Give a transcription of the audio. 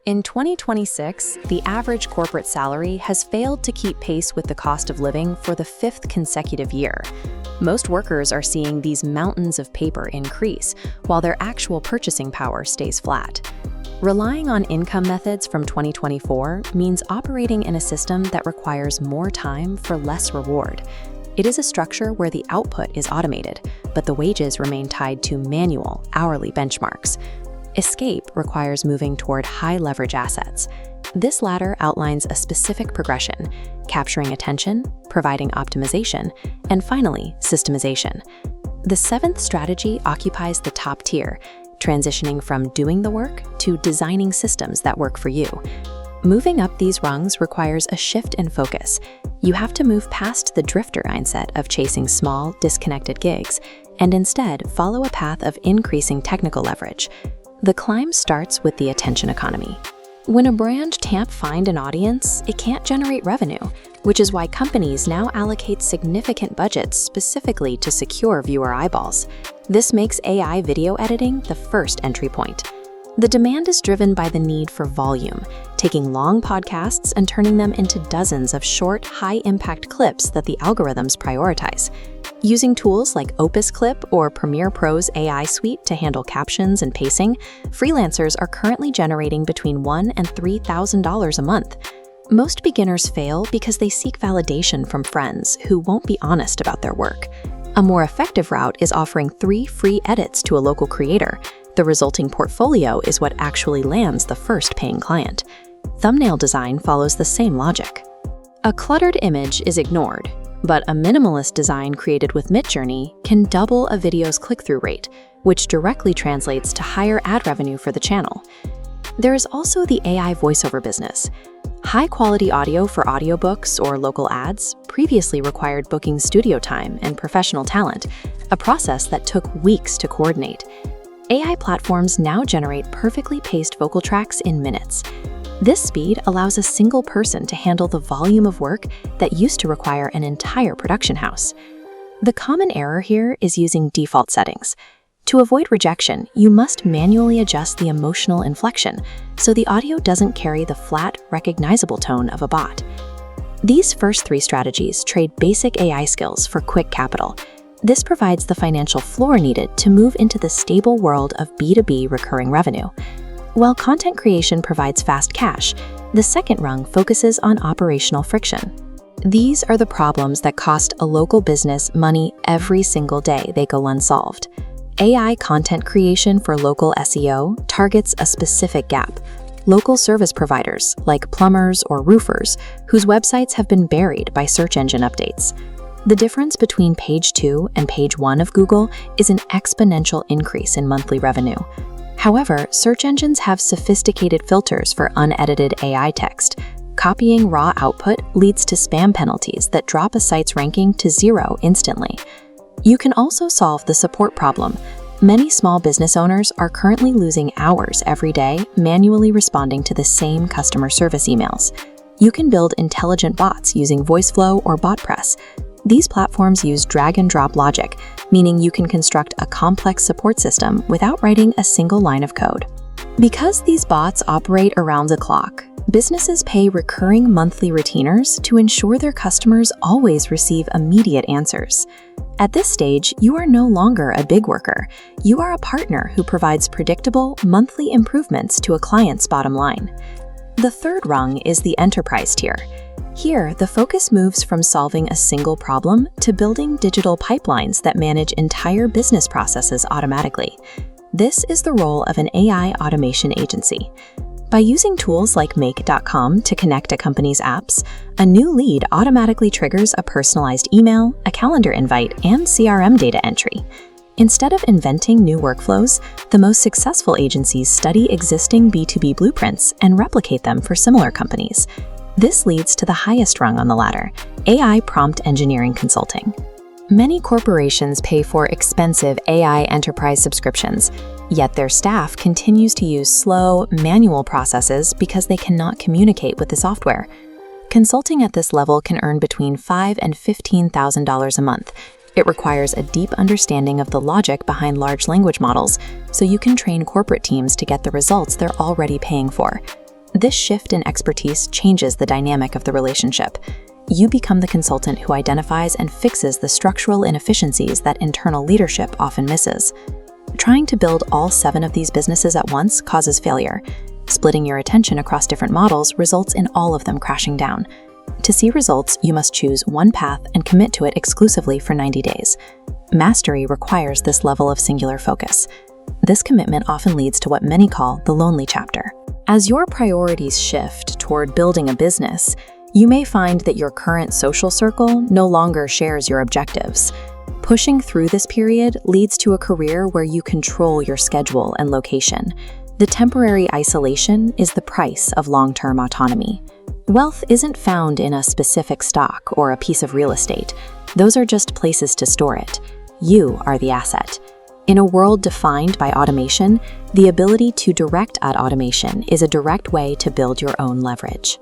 In 2026, the average corporate salary has failed to keep pace with the cost of living for the fifth consecutive year. Most workers are seeing these mountains of paper increase, while their actual purchasing power stays flat. Relying on income methods from 2024 means operating in a system that requires more time for less reward. It is a structure where the output is automated, but the wages remain tied to manual, hourly benchmarks. Escape requires moving toward high-leverage assets. This ladder outlines a specific progression, capturing attention, providing optimization, and finally, systemization. The seventh strategy occupies the top tier, transitioning from doing the work to designing systems that work for you. Moving up these rungs requires a shift in focus. You have to move past the drifter mindset of chasing small, disconnected gigs, and instead follow a path of increasing technical leverage. The climb starts with the attention economy. When a brand can't find an audience, it can't generate revenue, which is why companies now allocate significant budgets specifically to secure viewer eyeballs. This makes AI video editing the first entry point. The demand is driven by the need for volume, taking long podcasts and turning them into dozens of short, high-impact clips that the algorithms prioritize. Using tools like Opus Clip or Premiere Pro's AI suite to handle captions and pacing, freelancers are currently generating between $1,000 and $3,000 a month. Most beginners fail because they seek validation from friends who won't be honest about their work. A more effective route is offering 3 free edits to a local creator. The resulting portfolio is what actually lands the first paying client. Thumbnail design follows the same logic. A cluttered image is ignored, but a minimalist design created with Midjourney can double a video's click-through rate, which directly translates to higher ad revenue for the channel. There is also the AI voiceover business. High-quality audio for audiobooks or local ads previously required booking studio time and professional talent, a process that took weeks to coordinate. AI platforms now generate perfectly paced vocal tracks in minutes. This speed allows a single person to handle the volume of work that used to require an entire production house. The common error here is using default settings. To avoid rejection, you must manually adjust the emotional inflection so the audio doesn't carry the flat, recognizable tone of a bot. These first 3 strategies trade basic AI skills for quick capital. This provides the financial floor needed to move into the stable world of B2B recurring revenue. While content creation provides fast cash, the second rung focuses on operational friction. These are the problems that cost a local business money every single day they go unsolved. AI content creation for local SEO targets a specific gap: local service providers like plumbers or roofers whose websites have been buried by search engine updates. The difference between page 2 and page 1 of Google is an exponential increase in monthly revenue. However, search engines have sophisticated filters for unedited AI text. Copying raw output leads to spam penalties that drop a site's ranking to 0 instantly. You can also solve the support problem. Many small business owners are currently losing hours every day manually responding to the same customer service emails. You can build intelligent bots using VoiceFlow or BotPress. These platforms use drag-and-drop logic, meaning you can construct a complex support system without writing a single line of code. Because these bots operate around the clock, businesses pay recurring monthly retainers to ensure their customers always receive immediate answers. At this stage, you are no longer a big worker. You are a partner who provides predictable, monthly improvements to a client's bottom line. The third rung is the enterprise tier. Here, the focus moves from solving a single problem to building digital pipelines that manage entire business processes automatically. This is the role of an AI automation agency. By using tools like Make.com to connect a company's apps, a new lead automatically triggers a personalized email, a calendar invite, and CRM data entry. Instead of inventing new workflows, the most successful agencies study existing B2B blueprints and replicate them for similar companies. This leads to the highest rung on the ladder, AI prompt engineering consulting. Many corporations pay for expensive AI enterprise subscriptions, yet their staff continues to use slow, manual processes because they cannot communicate with the software. Consulting at this level can earn between $5,000 and $15,000 a month. It requires a deep understanding of the logic behind large language models, so you can train corporate teams to get the results they're already paying for. This shift in expertise changes the dynamic of the relationship. You become the consultant who identifies and fixes the structural inefficiencies that internal leadership often misses. Trying to build all 7 of these businesses at once causes failure. Splitting your attention across different models results in all of them crashing down. To see results, you must choose one path and commit to it exclusively for 90 days. Mastery requires this level of singular focus. This commitment often leads to what many call the lonely chapter. As your priorities shift toward building a business, you may find that your current social circle no longer shares your objectives. Pushing through this period leads to a career where you control your schedule and location. The temporary isolation is the price of long-term autonomy. Wealth isn't found in a specific stock or a piece of real estate. Those are just places to store it. You are the asset. In a world defined by automation, the ability to direct at automation is a direct way to build your own leverage.